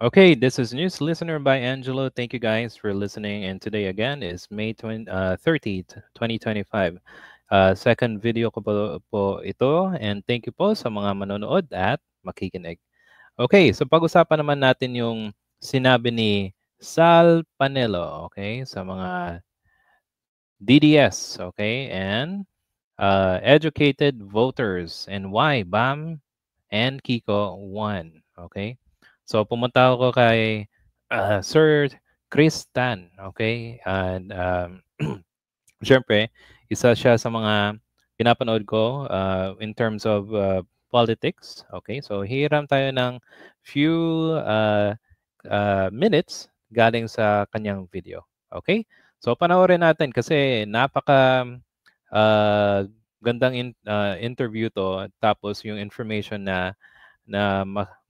Okay, this is News Listener by Angelo. Thank you guys for listening. And today again is May 30th, 2025. Second video ko po ito. And thank you po sa mga manonood at makikinig. Okay, so pag-usapan naman natin yung sinabi ni Sal Panelo, okay, sa mga DDS, okay, and educated voters and why BAM and Kiko won, okay? So pumunta ako kay Sir Chris Tan, okay? And syempre, isa siya sa mga pinapanood ko in terms of politics, okay? So hiram tayo ng few minutes galing sa kanyang video, okay? So panoorin natin kasi napaka gandang interview to, tapos yung information na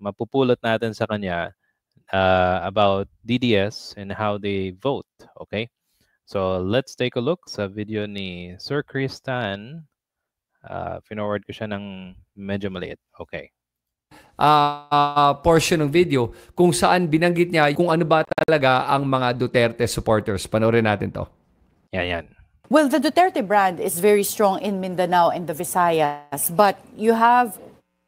mapupulot natin sa kanya about DDS and how they vote, okay? So let's take a look sa video ni Sir Chris Tan. Forward ko siya ng medyo maliit. Okay. Portion ng video kung saan binanggit niya kung ano ba talaga ang mga Duterte supporters. Panoorin natin to. Yan. Well, the Duterte brand is very strong in Mindanao and the Visayas, but you have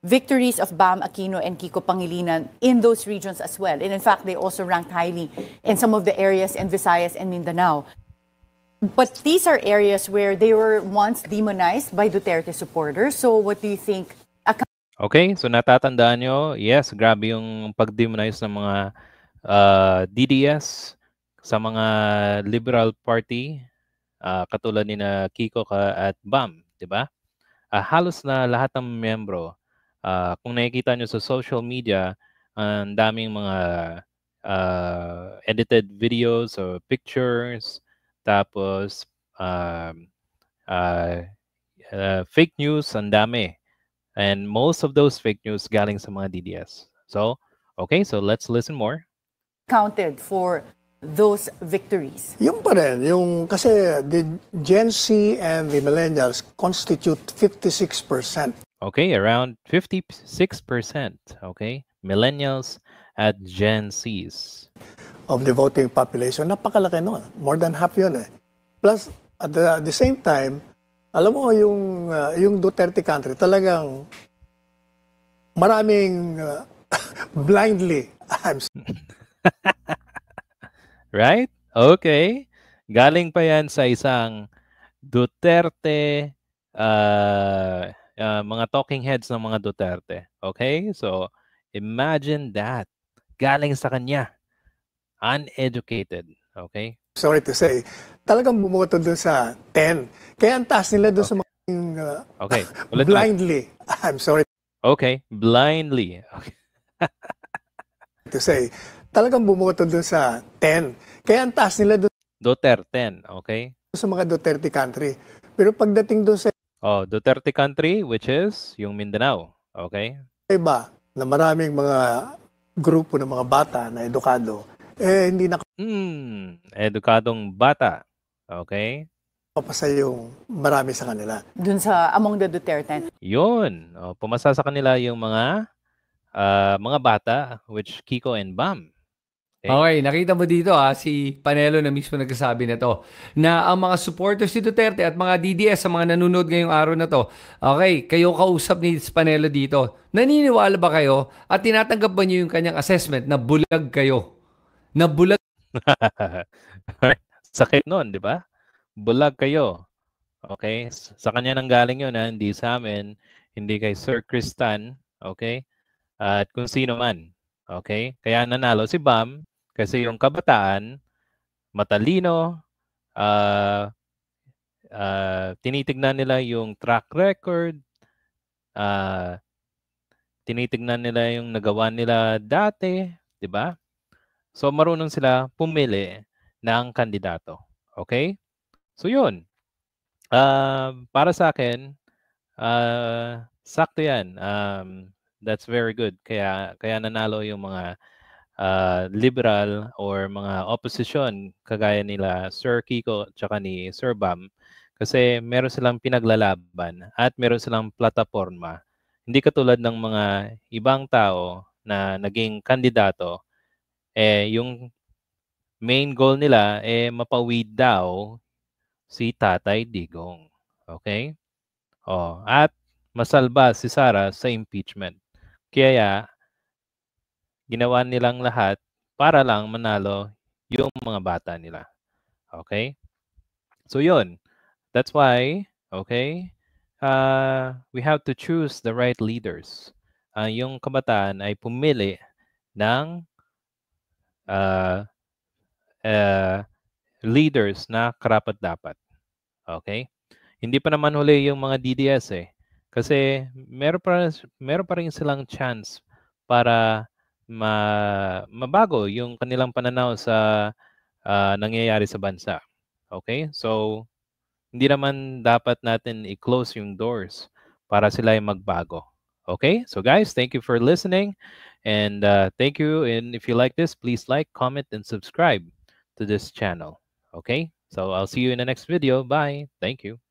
victories of Bam Aquino and Kiko Pangilinan in those regions as well. And in fact, they also ranked highly in some of the areas in Visayas and Mindanao. But these are areas where they were once demonized by Duterte supporters. So what do you think? Okay, so natatandaan nyo, yes, grabe yung pag-demonize ng mga DDS sa mga Liberal Party, katulad ni na Kiko at BAM, di ba? Halos na lahat ng miyembro, kung nakikita nyo sa social media, ang daming mga edited videos or pictures, tapos fake news, ang dami. And most of those fake news galing sa mga DDS. So, okay, so let's listen more. Counted for those victories? Yung pa rin, kasi the Gen Z and the millennials constitute 56%. Okay, around 56%, okay? Millennials at Gen Zs. Of the voting population. Napakalaki nun. More than half yun eh. Plus, at the same time, alam mo, yung Duterte country, talagang maraming blindly. Right? Okay. Galing pa yan sa isang Duterte, mga talking heads ng mga Duterte. Okay? So, imagine that. Galing sa kanya. Uneducated. Okay? Sorry to say, talagang bumoto doon sa 10. Kaya ang taas nila doon sa mga okay. blindly. I'm sorry okay, blindly. Okay. to say, talagang bumoto doon sa 10. Kaya ang taas nila doon Duterte, okay? sa mga Duterte country. Pero pagdating doon sa Duterte country, which is yung Mindanao, okay? iba, na maraming mga grupo ng mga bata na edukado, hindi edukadong bata. Okay? nakapasa yung marami sa kanila. Dun sa among the Duterte. Yun. Pumasa sa kanila yung mga bata, which Kiko and Bam. Okay, nakita mo dito si Panelo na mismo nagsasabi na to, na ang mga supporters ni Duterte at mga DDS sa mga nanonood ngayong araw na to, okay, kayo kausap ni Panelo dito, naniniwala ba kayo at tinatanggap ba niyo yung kanyang assessment na bulag kayo? Na bulag Sakit nun, di ba? Bulag kayo. Okay? Sa kanya nang galing yun, hindi sa amin, hindi kay Sir Chris Tan, okay? At kung sino man. Okay? Kaya nanalo si Bam kasi yung kabataan, matalino, tinitignan nila yung track record, tinitignan nila yung nagawa nila dati, di ba? So, marunong sila pumili ng kandidato. Okay? So, yun. Para sa akin, sakto yan. That's very good. Kaya nanalo yung mga liberal or mga opposition kagaya nila Sir Kiko tsaka ni Sir Bam. Kasi meron silang pinaglalaban at meron silang plataforma. Hindi katulad ng mga ibang tao na naging kandidato yung main goal nila, mapauwi daw si Tatay Digong. Okay? At masalba si Sara sa impeachment. Kaya, ginawa nilang lahat para lang manalo yung mga bata nila. Okay? So, yun. That's why, okay, we have to choose the right leaders. Yung kabataan ay pumili ng uh, uh, leaders na karapat-dapat. Okay? Hindi pa naman huli yung mga DDS eh. Kasi meron pa rin silang chance para mabago yung kanilang pananaw sa nangyayari sa bansa. Okay? So, hindi naman dapat natin i-close yung doors para sila ay magbago. Okay? So guys, thank you for listening. And thank you. And if you like this, please like, comment, and subscribe to this channel. Okay? So I'll see you in the next video. Bye. Thank you.